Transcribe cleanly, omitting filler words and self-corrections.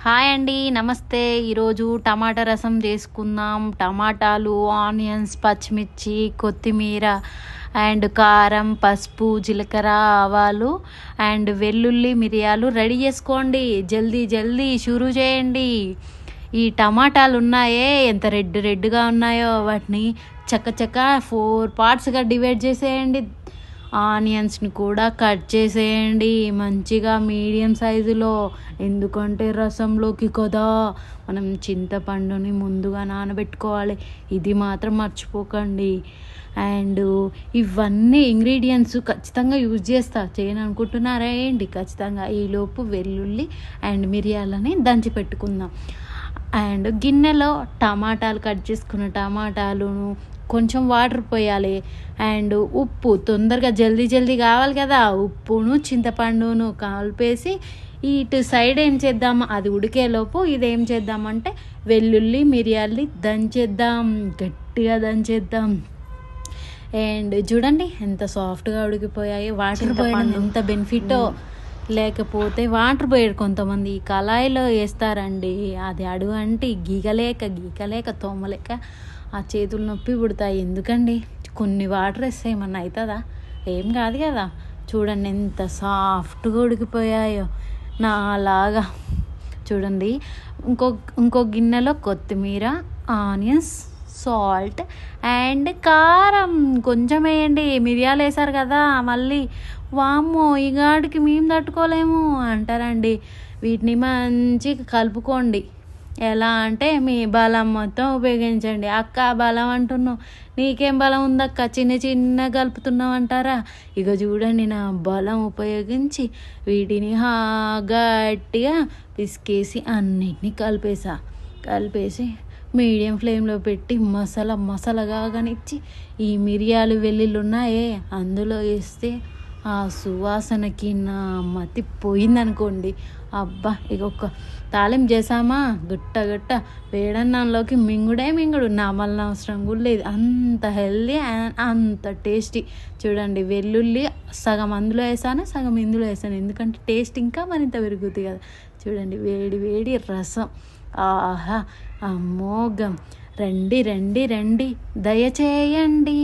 Hi అండి, నమస్తే. ఈరోజు టమాటా రసం చేసుకుందాం. టమాటాలు, ఆనియన్స్, పచ్చిమిర్చి, కొత్తిమీర అండ్ కారం, పసుపు, జీలకర్ర, ఆవాలు అండ్ వెల్లుల్లి, మిరియాలు రెడీ చేసుకోండి. జల్దీ జల్దీ షురూ చేయండి. ఈ టమాటాలు ఉన్నాయే ఎంత రెడ్గా ఉన్నాయో వాటిని చక్క 4 పార్ట్స్గా డివైడ్ చేసేయండి. ఆనియన్స్ని కూడా కట్ చేసేయండి మంచిగా మీడియం సైజులో. ఎందుకంటే రసంలోకి కదా మనం చింతపండుని ముందుగా నానబెట్టుకోవాలి. ఇది మాత్రం మర్చిపోకండి. అండ్ ఇవన్నీ ఇంగ్రీడియంట్స్ ఖచ్చితంగా యూజ్ చేయను అనుకుంటున్నారా ఏంటి? ఖచ్చితంగా ఈలోపు వెల్లుల్లి అండ్ మిరియాలని దంచి పెట్టుకుందాం. అండ్ గిన్నెలో టమాటాలు, కట్ చేసుకున్న టమాటాలను కొంచెం వాటర్ పోయాలి. అండ్ ఉప్పు, తొందరగా జల్దీ కావాలి కదా, ఉప్పును చింతపండును కలిపేసి ఇటు సైడ్ ఏం చేద్దాం, అది ఉడికేలోపు ఇదేం చేద్దామంటే వెల్లుల్లి మిరియాల్ని దంచేద్దాం, గట్టిగా దంచేద్దాం. అండ్ చూడండి ఎంత సాఫ్ట్గా ఉడికిపోయాయి. వాటర్ పోయడం ఎంత బెనిఫిటో. లేకపోతే వాటర్ పోయాడు కొంతమంది కళాయిలో వేస్తారండి, అది అడుగు అంటే గీకలేక తోమలేక ఆ చేతులు నొప్పి పుడతాయి. ఎందుకండి? కొన్ని వాటర్ వేస్తే ఏమన్నా అవుతుందా? ఏం కాదు కదా. చూడండి ఎంత సాఫ్ట్గా ఉడికిపోయాయో నాలాగా. చూడండి ఇంకో గిన్నెలో కొత్తిమీర, ఆనియన్స్, సాల్ట్ అండ్ కారం కొంచెం వేయండి. మిరియాలు వేసారు కదా, మళ్ళీ వామ్మో ఈ గాడికి మేము తట్టుకోలేము అంటారండి. వీటిని మంచిగా కలుపుకోండి. ఎలా అంటే మీ బలం మొత్తం ఉపయోగించండి. అక్క బలం అంటున్నావు, నీకేం బలం ఉందక్క, చిన్న కలుపుతున్నావు అంటారా? ఇక చూడండి నా బలం ఉపయోగించి వీటిని గట్టిగా పిసికేసి అన్నిటినీ కలిపేసి మీడియం ఫ్లేమ్లో పెట్టి మసాలాగా కానిచ్చి ఈ మిరియాలు వెల్లుల్లి ఉన్నాయే అందులో వేస్తే ఆ సువాసనకి నా మతి పోయిందనుకోండి. అబ్బా ఇక ఒక్క తాలింపు చేసామా గట్ట వేడన్నంలోకి మింగుడు నమలన అవసరం కూడా లేదు. అంత హెల్దీ అంత టేస్టీ. చూడండి వెల్లుల్లి సగం అందులో వేసాను, సగం ఇందులో వేసాను, ఎందుకంటే టేస్ట్ ఇంకా మరింత పెరుగుతుంది కదా. చూడండి వేడి రసం, ఆహా అమోఘం. రండి దయచేయండి.